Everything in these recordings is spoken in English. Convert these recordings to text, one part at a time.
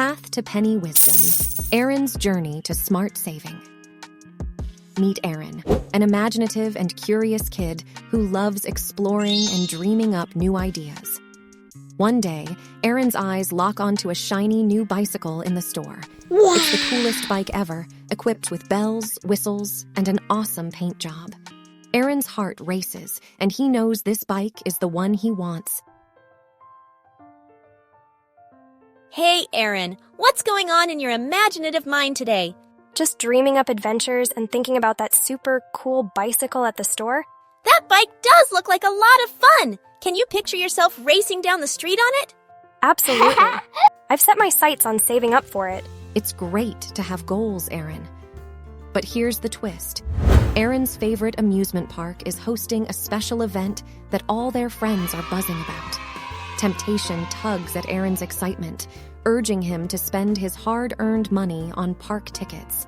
Path to Penny Wisdom, Eron's Journey to Smart Saving. Meet Eron, an imaginative and curious kid who loves exploring and dreaming up new ideas. One day, Eron's eyes lock onto a shiny new bicycle in the store. Wow. It's the coolest bike ever, equipped with bells, whistles, and an awesome paint job. Eron's heart races, and he knows this bike is the one he wants. Hey, Eron, what's going on in your imaginative mind today? Just dreaming up adventures and thinking about that super cool bicycle at the store. That bike does look like a lot of fun! Can you picture yourself racing down the street on it? Absolutely. I've set my sights on saving up for it. It's great to have goals, Eron. But here's the twist. Eron's favorite amusement park is hosting a special event that all their friends are buzzing about. Temptation tugs at Eron's excitement, urging him to spend his hard-earned money on park tickets.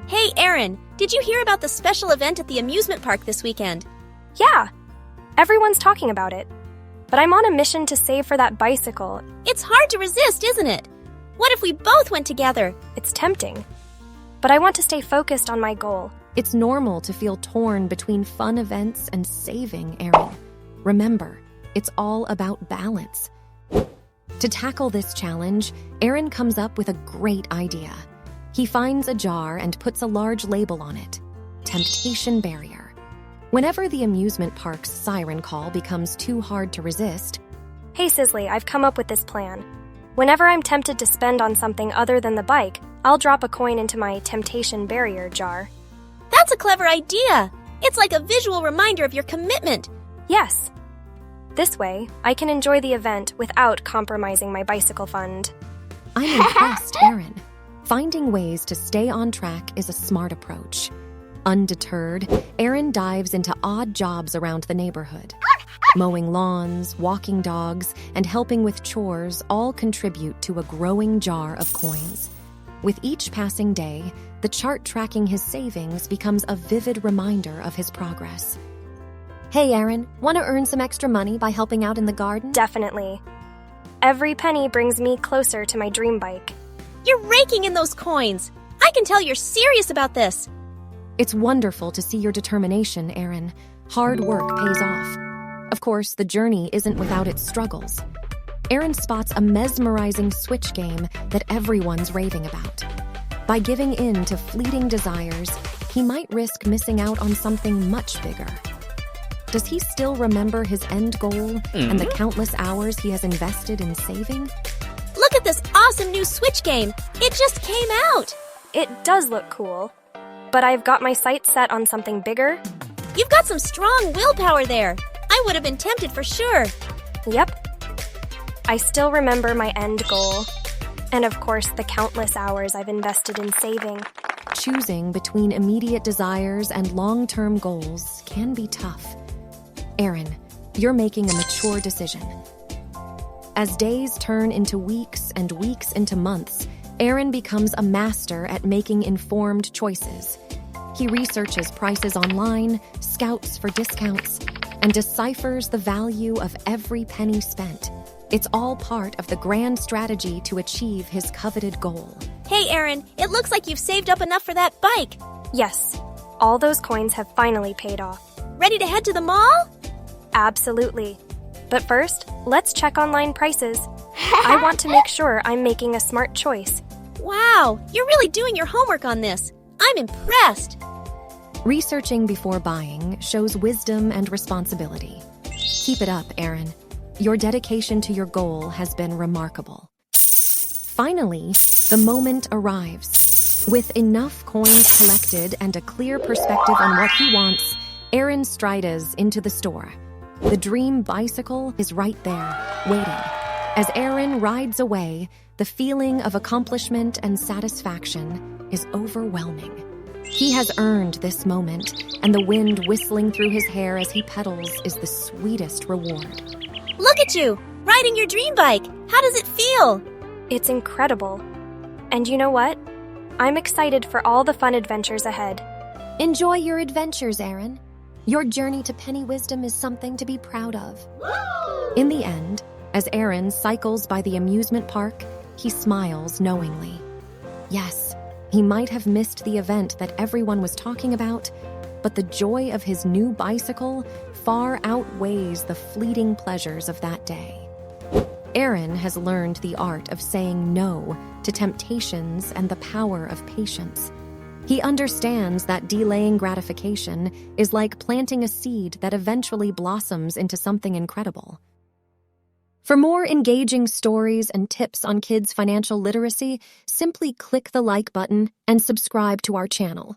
Hey, Eron, did you hear about the special event at the amusement park this weekend? Yeah, everyone's talking about it. But I'm on a mission to save for that bicycle. It's hard to resist, isn't it? What if we both went together? It's tempting. But I want to stay focused on my goal. It's normal to feel torn between fun events and saving, Eron. Remember, it's all about balance. To tackle this challenge, Eron comes up with a great idea. He finds a jar and puts a large label on it. Temptation Barrier. Whenever the amusement park's siren call becomes too hard to resist... Hey, Sisley, I've come up with this plan. Whenever I'm tempted to spend on something other than the bike, I'll drop a coin into my Temptation Barrier jar. That's a clever idea! It's like a visual reminder of your commitment. Yes. This way, I can enjoy the event without compromising my bicycle fund. I'm impressed, Eron. Finding ways to stay on track is a smart approach. Undeterred, Eron dives into odd jobs around the neighborhood. Mowing lawns, walking dogs, and helping with chores all contribute to a growing jar of coins. With each passing day, the chart tracking his savings becomes a vivid reminder of his progress. Hey, Eron, want to earn some extra money by helping out in the garden? Definitely. Every penny brings me closer to my dream bike. You're raking in those coins. I can tell you're serious about this. It's wonderful to see your determination, Eron. Hard work pays off. Of course, the journey isn't without its struggles. Eron spots a mesmerizing Switch game that everyone's raving about. By giving in to fleeting desires, he might risk missing out on something much bigger. Does he still remember his end goal and the countless hours he has invested in saving? Look at this awesome new Switch game! It just came out! It does look cool, but I've got my sights set on something bigger. You've got some strong willpower there. I would have been tempted for sure. Yep. I still remember my end goal. And of course, the countless hours I've invested in saving. Choosing between immediate desires and long-term goals can be tough. Eron, you're making a mature decision. As days turn into weeks and weeks into months, Eron becomes a master at making informed choices. He researches prices online, scouts for discounts, and deciphers the value of every penny spent. It's all part of the grand strategy to achieve his coveted goal. Hey, Eron, it looks like you've saved up enough for that bike. Yes, all those coins have finally paid off. Ready to head to the mall? Absolutely. But first, let's check online prices. I want to make sure I'm making a smart choice. Wow, you're really doing your homework on this. I'm impressed. Researching before buying shows wisdom and responsibility. Keep it up, Eron. Your dedication to your goal has been remarkable. Finally, the moment arrives. With enough coins collected and a clear perspective on what he wants, Eron strides into the store. The dream bicycle is right there, waiting. As Eron rides away, the feeling of accomplishment and satisfaction is overwhelming. He has earned this moment, and the wind whistling through his hair as he pedals is the sweetest reward. Look at you, riding your dream bike. How does it feel? It's incredible. And you know what? I'm excited for all the fun adventures ahead. Enjoy your adventures, Eron. Your journey to penny wisdom is something to be proud of. In the end, as Eron cycles by the amusement park, he smiles knowingly. Yes, he might have missed the event that everyone was talking about, but the joy of his new bicycle far outweighs the fleeting pleasures of that day. Eron has learned the art of saying no to temptations and the power of patience. He understands that delaying gratification is like planting a seed that eventually blossoms into something incredible. For more engaging stories and tips on kids' financial literacy, simply click the like button and subscribe to our channel.